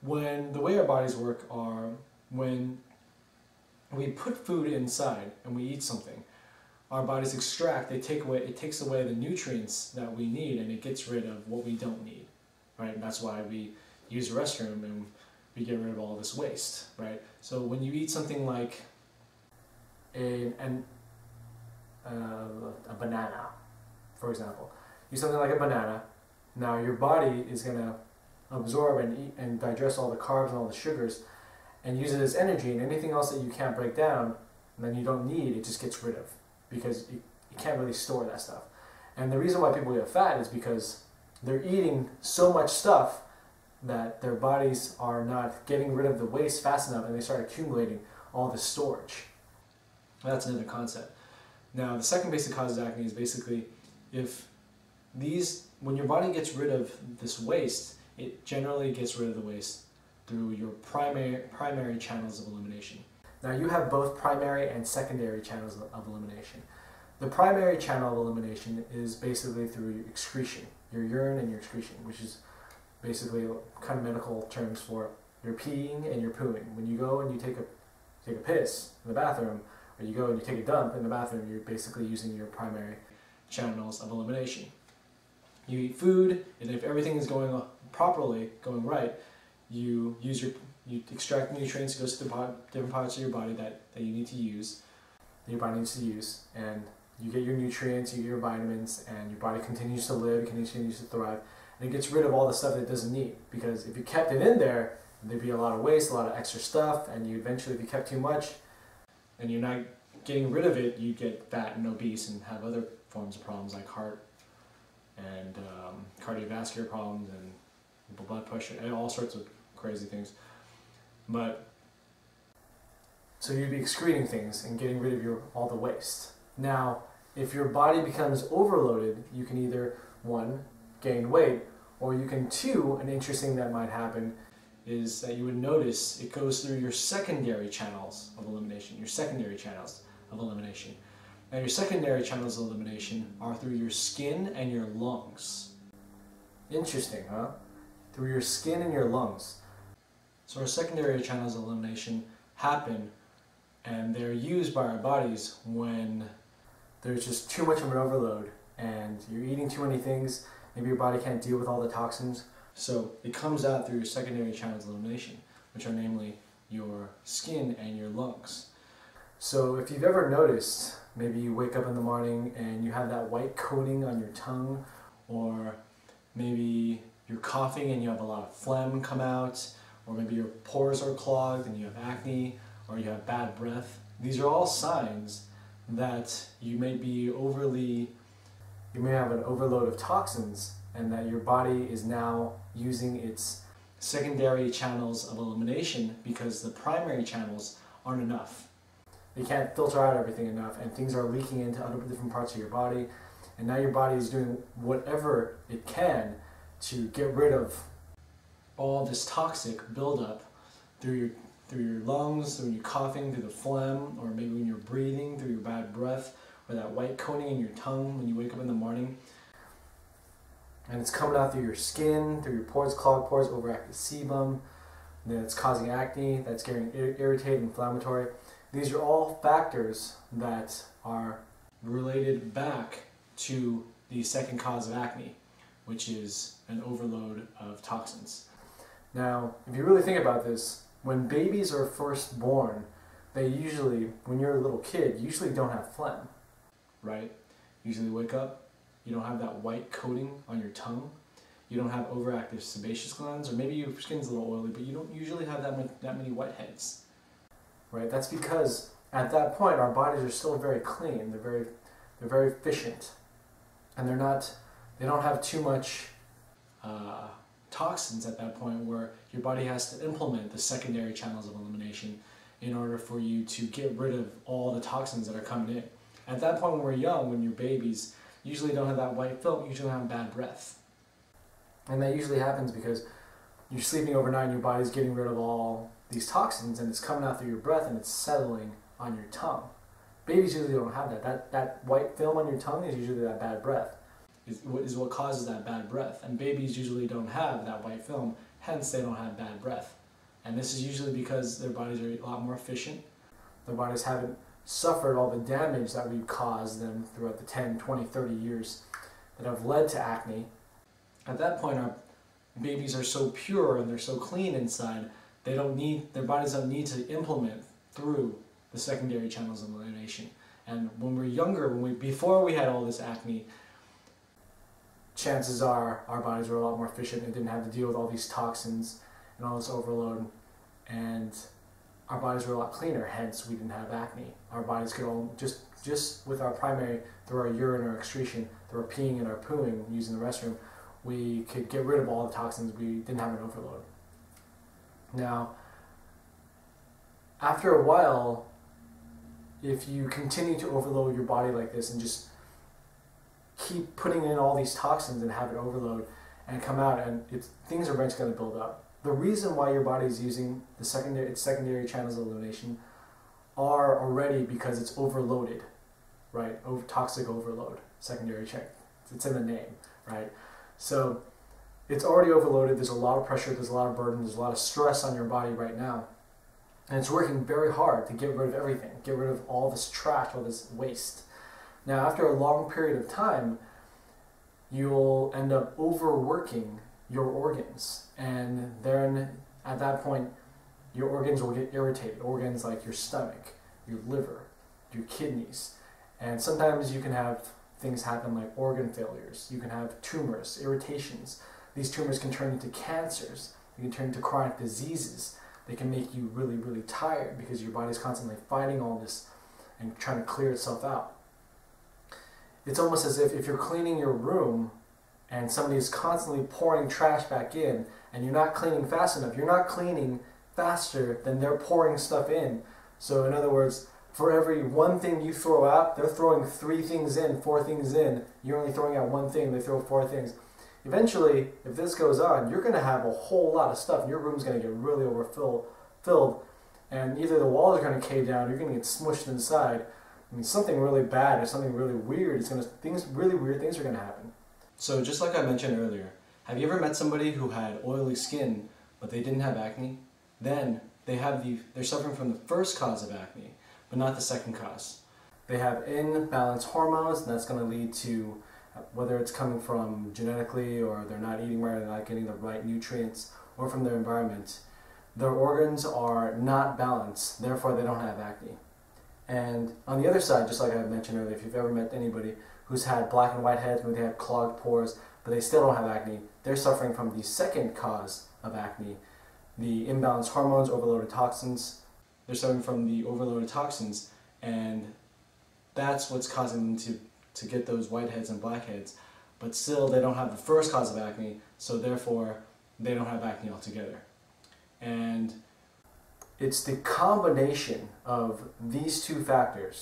When the way our bodies work are when we put food inside and we eat something, our bodies extract, it takes away the nutrients that we need, and it gets rid of what we don't need, right? And that's why we use the restroom and we get rid of all this waste, right? So when you eat something like a banana, for example, eat something like a banana, now your body is going to absorb and eat and digest all the carbs and all the sugars and use it as energy, and anything else that you can't break down and then you don't need, it just gets rid of, because you can't really store that stuff. And the reason why people get fat is because they're eating so much stuff that their bodies are not getting rid of the waste fast enough, and they start accumulating all the storage. That's another concept. Now, the second basic cause of acne is basically when your body gets rid of this waste, it generally gets rid of the waste through your primary channels of elimination. Now, you have both primary and secondary channels of elimination. The primary channel of elimination is basically through your excretion, your urine and your excretion, which is basically kind of medical terms for your peeing and your pooing. When you go and you take a piss in the bathroom, or you go and you take a dump in the bathroom, you're basically using your primary channels of elimination. You eat food, and if everything is going properly, going right, you extract nutrients, it goes to the different parts of your body that you need to use, that your body needs to use, and you get your nutrients, you get your vitamins, and your body continues to live, continues to thrive, and it gets rid of all the stuff that it doesn't need. Because if you kept it in there, there'd be a lot of waste, a lot of extra stuff, and you eventually, if you kept too much, and you're not getting rid of it, you get fat and obese and have other forms of problems like heart and cardiovascular problems and blood pressure and all sorts of crazy things. But so you'd be excreting things and getting rid of all the waste. Now, if your body becomes overloaded, you can either, one, gain weight, or you can, two, an interesting that might happen is that you would notice it goes through your secondary channels of elimination, Now, your secondary channels of elimination are through your skin and your lungs. Interesting, huh? Through your skin and your lungs. So our secondary channels of elimination happen, and they're used by our bodies when there's just too much of an overload and you're eating too many things, maybe your body can't deal with all the toxins. So it comes out through your secondary channels of elimination, which are namely your skin and your lungs. So if you've ever noticed, maybe you wake up in the morning and you have that white coating on your tongue, or maybe you're coughing and you have a lot of phlegm come out, or maybe your pores are clogged and you have acne, or you have bad breath. These are all signs that you may have an overload of toxins, and that your body is now using its secondary channels of elimination because the primary channels aren't enough. They can't filter out everything enough, and things are leaking into other different parts of your body, and now your body is doing whatever it can to get rid of all this toxic buildup through your lungs, through your coughing, through the phlegm, or maybe when you're breathing, through your bad breath, or that white coating in your tongue when you wake up in the morning. And it's coming out through your skin, through your pores, clogged pores, overactive sebum, and then it's causing acne, that's getting irritated, inflammatory. These are all factors that are related back to the second cause of acne, which is an overload of toxins. Now, if you really think about this, when babies are first born, they usually, when you're a little kid, you usually don't have phlegm, right? You usually wake up, you don't have that white coating on your tongue, you don't have overactive sebaceous glands, or maybe your skin's a little oily, but you don't usually have that many whiteheads, right? That's because at that point our bodies are still very clean, they're very efficient, and they don't have too much toxins at that point where your body has to implement the secondary channels of elimination in order for you to get rid of all the toxins that are coming in. At that point when we're young, when you're babies, you usually don't have that white film, you usually have bad breath. And that usually happens because you're sleeping overnight and your body's getting rid of all these toxins, and it's coming out through your breath and it's settling on your tongue. Babies usually don't have that. That white film on your tongue is usually that bad breath. is what causes that bad breath. And babies usually don't have that white film, hence they don't have bad breath. And this is usually because their bodies are a lot more efficient. Their bodies haven't suffered all the damage that we've caused them throughout the 10, 20, 30 years that have led to acne. At that point, our babies are so pure and they're so clean inside, their bodies don't need to implement through the secondary channels of elimination. And when we're younger, before we had all this acne, chances are our bodies were a lot more efficient and didn't have to deal with all these toxins and all this overload, and our bodies were a lot cleaner, hence we didn't have acne. Our bodies could all, just with our primary, through our urine or excretion, through our peeing and our pooing using the restroom, we could get rid of all the toxins. We didn't have an overload. Now, after a while, if you continue to overload your body like this and just keep putting in all these toxins and have it overload and come out, and things are eventually going to build up. The reason why your body is using its secondary channels of elimination are already because it's overloaded, right? Toxic overload, secondary check. It's in the name, right? So it's already overloaded. There's a lot of pressure, there's a lot of burden, there's a lot of stress on your body right now. And it's working very hard to get rid of everything, get rid of all this trash, all this waste. Now, after a long period of time, you'll end up overworking your organs. And then at that point, your organs will get irritated. Organs like your stomach, your liver, your kidneys. And sometimes you can have things happen like organ failures. You can have tumors, irritations. These tumors can turn into cancers. They can turn into chronic diseases. They can make you really, really tired because your body's constantly fighting all this and trying to clear itself out. It's almost as if you're cleaning your room and somebody is constantly pouring trash back in and you're not cleaning fast enough. You're not cleaning faster than they're pouring stuff in. So in other words, for every one thing you throw out, they're throwing 3 things in, 4 things in. You're only throwing out 1 thing, they throw 4 things. Eventually, if this goes on, you're going to have a whole lot of stuff, and your room's going to get really overfilled, and either the walls are going to cave down, or you're going to get smushed inside. I mean, something really bad or something really weird really weird things are going to happen. So just like I mentioned earlier, have you ever met somebody who had oily skin, but they didn't have acne? Then they're suffering from the first cause of acne, but not the second cause. They have imbalanced hormones, and that's going to lead to, whether it's coming from genetically or they're not eating right, they're not getting the right nutrients, or from their environment, their organs are not balanced, therefore they don't have acne. And on the other side, just like I mentioned earlier, if you've ever met anybody who's had black and white heads, maybe they have clogged pores, but they still don't have acne, they're suffering from the second cause of acne, the imbalanced hormones, overloaded toxins. They're suffering from the overloaded toxins, and that's what's causing them to get those whiteheads and blackheads, but still they don't have the first cause of acne, so therefore they don't have acne altogether. And it's the combination of these 2 factors